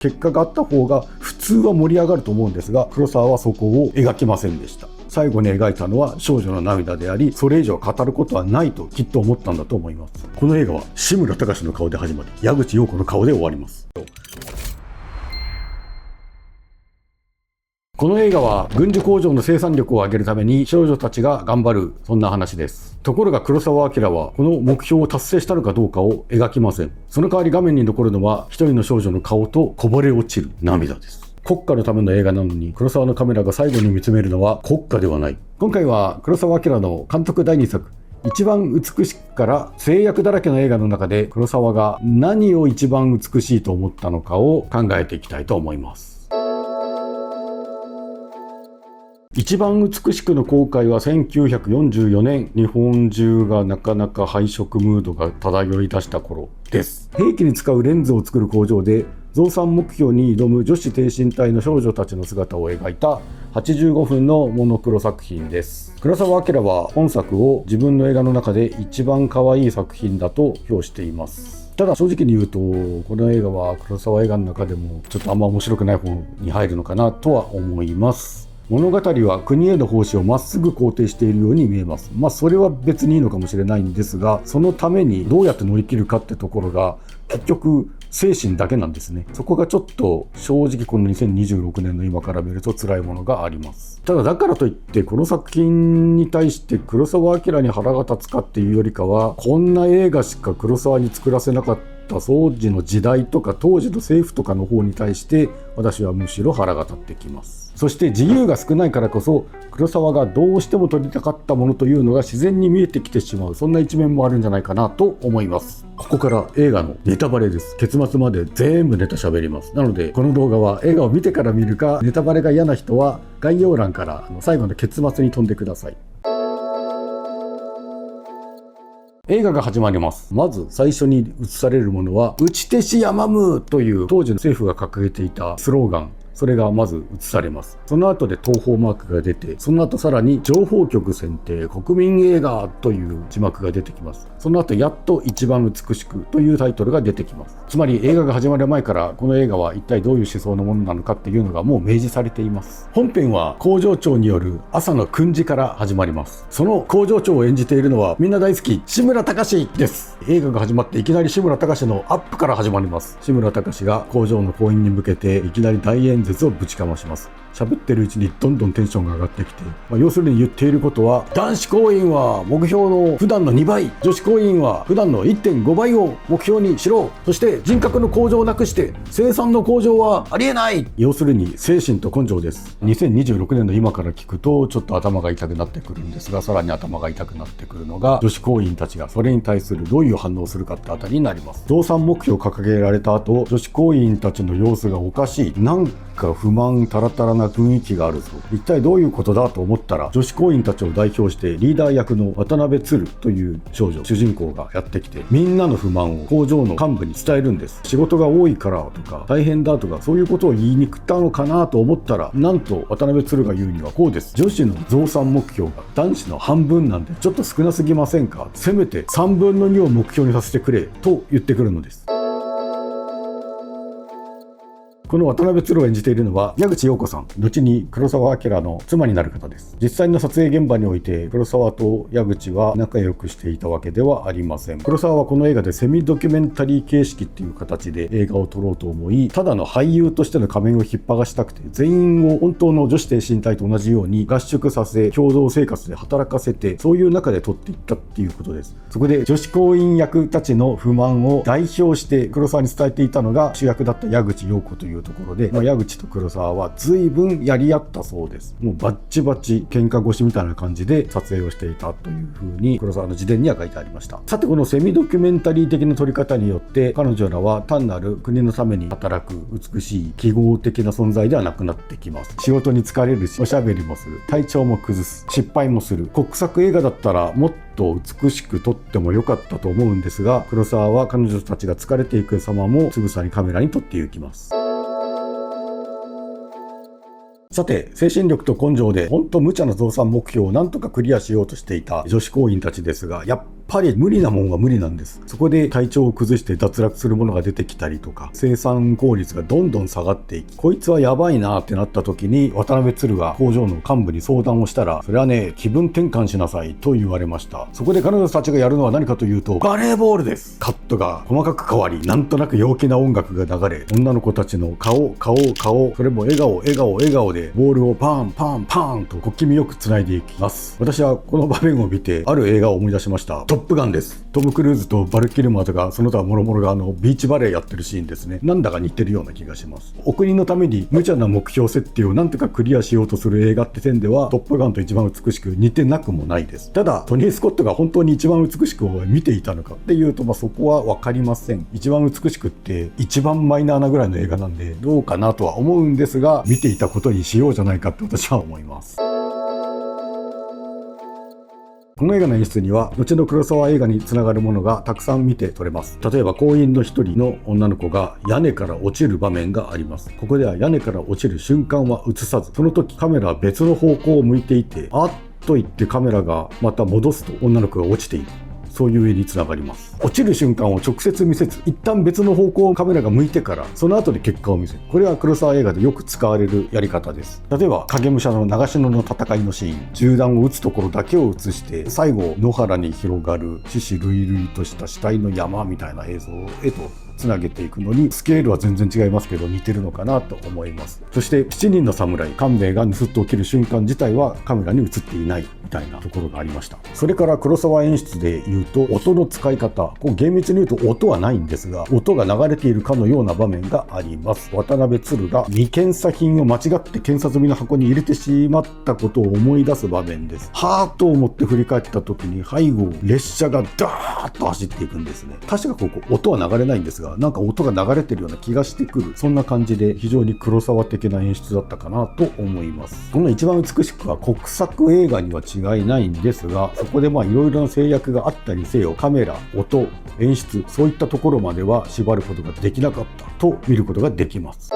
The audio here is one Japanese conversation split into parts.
結果があった方が普通は盛り上がると思うんですが、黒沢はそこを描きませんでした。最後に描いたのは少女の涙であり、それ以上語ることはないときっと思ったんだと思います。この映画は志村隆の顔で始まり、矢口陽子の顔で終わります。この映画は軍需工場の生産力を上げるために少女たちが頑張る、そんな話です。ところが黒澤明はこの目標を達成したのかどうかを描きません。その代わり画面に残るのは一人の少女の顔とこぼれ落ちる涙です。国家のための映画なのに黒澤のカメラが最後に見つめるのは国家ではない。今回は黒澤明の監督第2作一番美しくから制約だらけの映画の中で黒澤が何を一番美しいと思ったのかを考えていきたいと思います。一番美しくの公開は1944年、日本中がなかなか配色ムードが漂い出した頃です。兵器に使うレンズを作る工場で増産目標に挑む女子挺身隊の少女たちの姿を描いた85分のモノクロ作品です。黒澤明は本作を自分の映画の中で一番可愛い作品だと評しています。ただ正直に言うとこの映画は黒澤映画の中でもちょっとあんま面白くない方に入るのかなとは思います。物語は国への奉仕をまっすぐ肯定しているように見えます。それは別にいいのかもしれないんですが、そのためにどうやって乗り切るかってところが結局精神だけなんですね。そこがちょっと正直この2026年の今から見ると辛いものがあります。ただだからといってこの作品に対して黒澤明に腹が立つかっていうよりかは、こんな映画しか黒澤に作らせなかった当時の時代とか当時の政府とかの方に対して私はむしろ腹が立ってきます。そして自由が少ないからこそ黒澤がどうしても撮りたかったものというのが自然に見えてきてしまう、そんな一面もあるんじゃないかなと思います。ここから映画のネタバレです。結末まで全部ネタ喋ります。なのでこの動画は映画を見てから見るか、ネタバレが嫌な人は概要欄から最後の結末に飛んでください。映画が始まります。まず最初に映されるものは打ち手しやまむという当時の政府が掲げていたスローガン、それがまず映されます。その後で東宝マークが出て、その後さらに情報局選定国民映画という字幕が出てきます。その後やっと一番美しくというタイトルが出てきます。つまり映画が始まる前からこの映画は一体どういう思想のものなのかっていうのがもう明示されています。本編は工場長による朝の訓示から始まります。その工場長を演じているのはみんな大好き志村隆です。映画が始まっていきなり志村隆のアップから始まります。志村隆が工場の工員に向けていきなり大演説をぶちかまします。喋ってるうちにどんどんテンションが上がってきて、要するに言っていることは、男子工員は目標の普段の2倍、女子工員は普段の 1.5 倍を目標にしろ、そして人格の向上をなくして生産の向上はありえない。要するに精神と根性です。2026年の今から聞くとちょっと頭が痛くなってくるんですが、さらに頭が痛くなってくるのが女子工員たちがそれに対するどういう反応をするかってあたりになります。増産目標を掲げられた後、女子工員たちの様子がおかしい、なんか不満タラタラな雰囲気があるぞ、一体どういうことだと思ったら、女子工員たちを代表してリーダー役の渡辺鶴という少女主人公がやってきて、みんなの不満を工場の幹部に伝えるんです。仕事が多いからとか大変だとかそういうことを言いに来たのかなと思ったら、なんと渡辺鶴が言うにはこうです。女子の増産目標が男子の半分なんでちょっと少なすぎませんか、せめて3分の2を目標にさせてくれと言ってくるのです。この渡辺鶴を演じているのは矢口陽子さん、後に黒澤明の妻になる方です。実際の撮影現場において黒澤と矢口は仲良くしていたわけではありません。黒澤はこの映画でセミドキュメンタリー形式っていう形で映画を撮ろうと思い、ただの俳優としての仮面を引っ剥がしたくて、全員を本当の女子挺身隊と同じように合宿させ、共同生活で働かせて、そういう中で撮っていったっていうことです。そこで女子工員役たちの不満を代表して黒澤に伝えていたのが主役だった矢口陽子というところで、矢口と黒澤は随分やり合ったそうです。もうバッチバチ喧嘩腰みたいな感じで撮影をしていたというふうに黒澤の自伝には書いてありました。さてこのセミドキュメンタリー的な撮り方によって彼女らは単なる国のために働く美しい記号的な存在ではなくなってきます。仕事に疲れるし、おしゃべりもする、体調も崩す、失敗もする。国策映画だったらもっと美しく撮ってもよかったと思うんですが、黒澤は彼女たちが疲れていく様もつぶさにカメラに撮っていきます。さて、精神力と根性で本当無茶な増産目標をなんとかクリアしようとしていた女子工員たちですが、やっぱり無理なもんは無理なんです。そこで体調を崩して脱落するものが出てきたりとか、生産効率がどんどん下がっていき、こいつはやばいなってなった時に渡辺鶴が工場の幹部に相談をしたら、それはね、気分転換しなさいと言われました。そこで彼女たちがやるのは何かというと、バレーボールです。カットが細かく変わり、なんとなく陽気な音楽が流れ、女の子たちの顔、それも笑顔でボールをパンと小気味よく繋いでいきます。私はこの場面を見てある映画を思い出しました。トップガンです。トム・クルーズとバルキルマーとかその他諸々がビーチバレーやってるシーンですね。なんだか似てるような気がします。お国のために無茶な目標設定をなんとかクリアしようとする映画って点ではトップガンと一番美しく似てなくもないです。ただトニー・スコットが本当に一番美しく見ていたのかっていうと、そこは分かりません。一番美しくって一番マイナーなぐらいの映画なんでどうかなとは思うんですが、見ていたことにしようじゃないかって私は思います。この映画の演出には後の黒沢映画につながるものがたくさん見て取れます。例えば行員の一人の女の子が屋根から落ちる場面があります。ここでは屋根から落ちる瞬間は映さず、その時カメラは別の方向を向いていて、あっと言ってカメラがまた戻すと女の子が落ちている。そういう絵につながります。落ちる瞬間を直接見せず、一旦別の方向をカメラが向いてからその後で結果を見せる。これは黒沢映画でよく使われるやり方です。例えば影武者の長篠の戦いのシーン、銃弾を撃つところだけを映して最後野原に広がる獅子類々とした死体の山みたいな映像へとつなげていくのに、スケールは全然違いますけど似てるのかなと思います。そして7人の侍官兵衛が盗人を切る瞬間自体はカメラに映っていないみたいなところがありました。それから黒沢演出で言うと音の使い方、厳密に言うと音はないんですが、音が流れているかのような場面があります。渡辺鶴が未検査品を間違って検査済みの箱に入れてしまったことを思い出す場面です。はぁと思って振り返った時に背後列車がダーッと走っていくんですね。確かここ音は流れないんですが、なんか音が流れてるような気がしてくる。そんな感じで非常に黒沢的な演出だったかなと思います。この一番美しくは国策映画には違いないんですが、そこでいろいろな制約があったにせよ、カメラ、音、演出、そういったところまでは縛ることができなかったと見ることができます。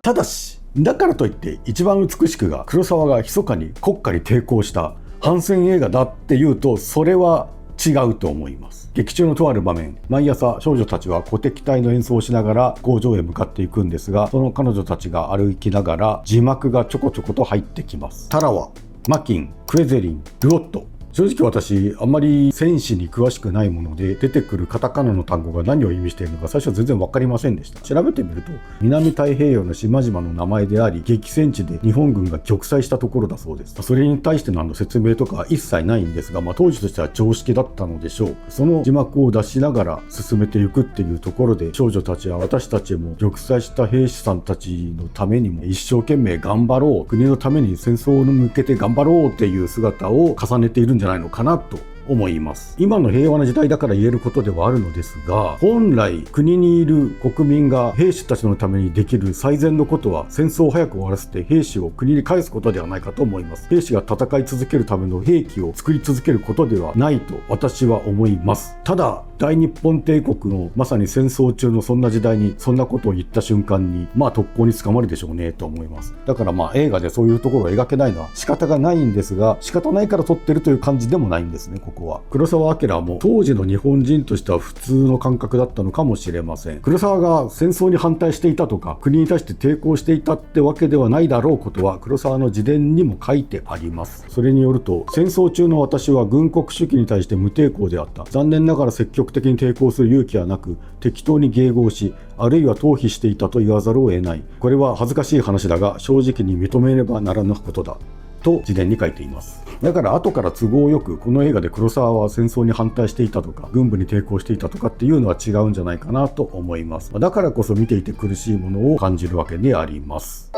ただし、だからといって一番美しくが黒沢が密かに国家に抵抗した反戦映画だっていうと、それは違うと思います。劇中のとある場面、毎朝少女たちは鼓笛隊の演奏をしながら工場へ向かっていくんですが、その彼女たちが歩きながら字幕がちょこちょこと入ってきます。タラワ、マキン、クエゼリン、ルオット。正直私あんまり戦士に詳しくないもので、出てくるカタカナの単語が何を意味しているのか最初は全然分かりませんでした。調べてみると南太平洋の島々の名前であり、激戦地で日本軍が玉砕したところだそうです。それに対しての説明とかは一切ないんですが、当時としては常識だったのでしょう。その字幕を出しながら進めていくっていうところで、少女たちは私たちも玉砕した兵士さんたちのためにも一生懸命頑張ろう、国のために戦争に向けて頑張ろうっていう姿を重ねているんじゃないのかなと思います。今の平和な時代だから言えることではあるのですが、本来国にいる国民が兵士たちのためにできる最善のことは、戦争を早く終わらせて兵士を国に返すことではないかと思います。兵士が戦い続けるための兵器を作り続けることではないと私は思います。ただ大日本帝国のまさに戦争中のそんな時代にそんなことを言った瞬間に特攻に捕まるでしょうねと思います。だから映画でそういうところを描けないのは仕方がないんですが、仕方ないから撮ってるという感じでもないんですね。ここは黒澤明も当時の日本人としては普通の感覚だったのかもしれません。黒澤が戦争に反対していたとか国に対して抵抗していたってわけではないだろうことは黒澤の自伝にも書いてあります。それによると、戦争中の私は軍国主義に対して無抵抗であった。残念ながら積極的に抵抗する勇気はなく、適当に迎合し、あるいは逃避していたと言わざるを得ない。これは恥ずかしい話だが正直に認めねばならぬことだと自伝に書いています。だから後から都合よくこの映画で黒澤は戦争に反対していたとか軍部に抵抗していたとかっていうのは違うんじゃないかなと思います。だからこそ見ていて苦しいものを感じるわけであります。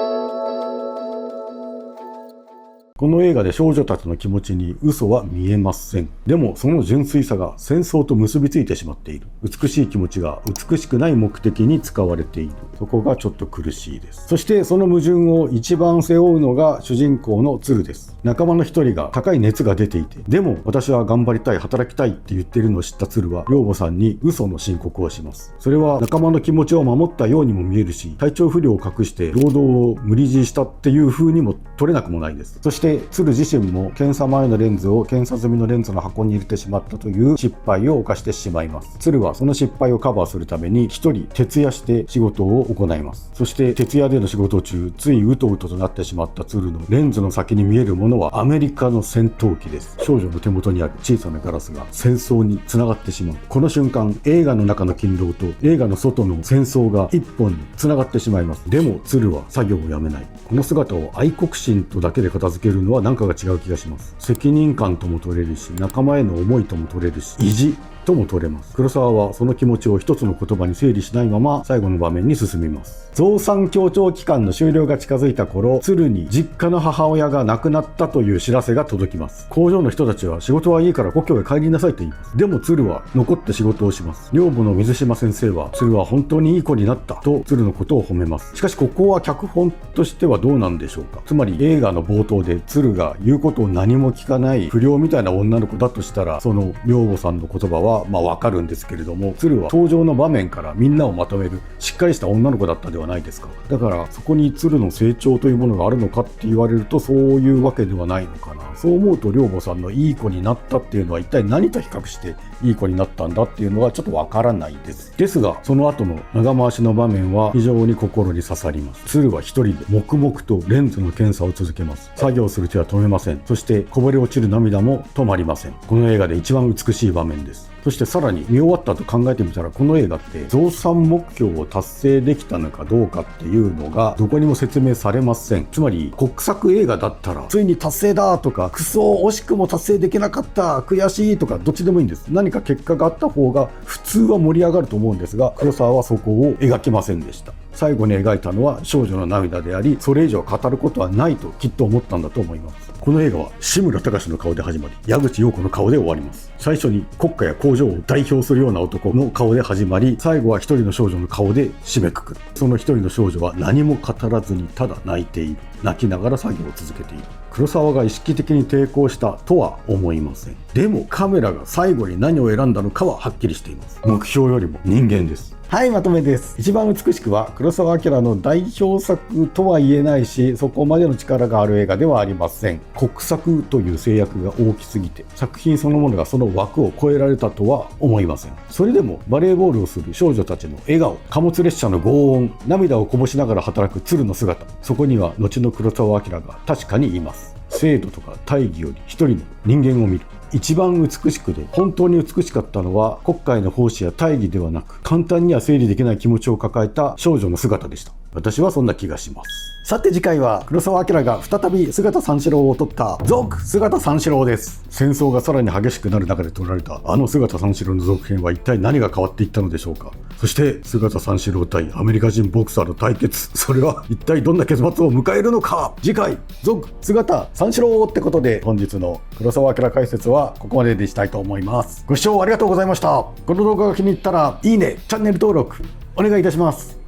この映画で少女たちの気持ちに嘘は見えません。でもその純粋さが戦争と結びついてしまっている。美しい気持ちが美しくない目的に使われている。そこがちょっと苦しいです。そしてその矛盾を一番背負うのが主人公の鶴です。仲間の一人が高い熱が出ていて、でも私は頑張りたい、働きたいって言っているのを知った鶴は寮母さんに嘘の申告をします。それは仲間の気持ちを守ったようにも見えるし、体調不良を隠して労働を無理強いしたっていう風にも取れなくもないです。そしてして鶴自身も検査前のレンズを検査済みのレンズの箱に入れてしまったという失敗を犯してしまいます。鶴はその失敗をカバーするために一人徹夜して仕事を行います。そして徹夜での仕事中、ついうとうととなってしまった鶴のレンズの先に見えるものはアメリカの戦闘機です。少女の手元にある小さなガラスが戦争につながってしまう。この瞬間、映画の中の勤労と映画の外の戦争が一本につながってしまいます。でも鶴は作業をやめない。この姿を愛国心とだけで片付けるのは何かが違う気がします。責任感とも取れるし、仲間への思いとも取れるし、意地とも取れます。黒沢はその気持ちを一つの言葉に整理しないまま最後の場面に進みます。増産協調期間の終了が近づいた頃、鶴に実家の母親が亡くなったという知らせが届きます。工場の人たちは仕事はいいから故郷へ帰りなさいと言います。でも鶴は残って仕事をします。女房の水島先生は鶴は本当にいい子になったと鶴のことを褒めます。しかしここは脚本としてはどうなんでしょうか。つまり映画の冒頭で鶴が言うことを何も聞かない不良みたいな女の子だとしたら、その女房さんの言葉はわかるんですけれども、鶴は登場の場面からみんなをまとめるしっかりした女の子だったではないですか。だからそこに鶴の成長というものがあるのかって言われると、そういうわけではないのかな。そう思うと女房さんのいい子になったっていうのは一体何と比較していい子になったんだっていうのはちょっとわからないです。ですがその後の長回しの場面は非常に心に刺さります。鶴は一人で黙々とレンズの検査を続けます。作業する手は止めません。そしてこぼれ落ちる涙も止まりません。この映画で一番美しい場面です。そしてさらに見終わったと考えてみたら、この映画って増産目標を達成できたのかどうかっていうのがどこにも説明されません。つまり国策映画だったらついに達成だとか、クソ惜しくも達成できなかった悔しいとか、どっちでもいいんです。何か結果があった方が普通は盛り上がると思うんですが、黒沢はそこを描きませんでした。最後に描いたのは少女の涙であり、それ以上語ることはないときっと思ったんだと思います。この映画は志村隆の顔で始まり、矢口陽子の顔で終わります。最初に国家や工場を代表するような男の顔で始まり、最後は一人の少女の顔で締めくくる。その一人の少女は何も語らずにただ泣いている。泣きながら作業を続けている。黒沢が意識的に抵抗したとは思いません。でもカメラが最後に何を選んだのかははっきりしています。目標よりも人間です。はい、まとめです。一番美しくは黒澤明の代表作とは言えないし、そこまでの力がある映画ではありません。国策という制約が大きすぎて、作品そのものがその枠を超えられたとは思いません。それでもバレーボールをする少女たちの笑顔、貨物列車の轟音、涙をこぼしながら働く鶴の姿、そこには後の黒澤明が確かにいます。制度とか大義より一人の人間を見る。一番美しくで本当に美しかったのは国会の奉仕や大義ではなく、簡単には整理できない気持ちを抱えた少女の姿でした。私はそんな気がします。さて次回は黒澤明が再び姿三四郎を撮った続姿三四郎です。戦争がさらに激しくなる中で撮られたあの姿三四郎の続編は一体何が変わっていったのでしょうか。そして姿三四郎対アメリカ人ボクサーの対決、それは一体どんな結末を迎えるのか。次回続姿三四郎ってことで、本日の黒澤明解説はここまででしたいと思います。ご視聴ありがとうございました。この動画が気に入ったらいいね、チャンネル登録お願いいたします。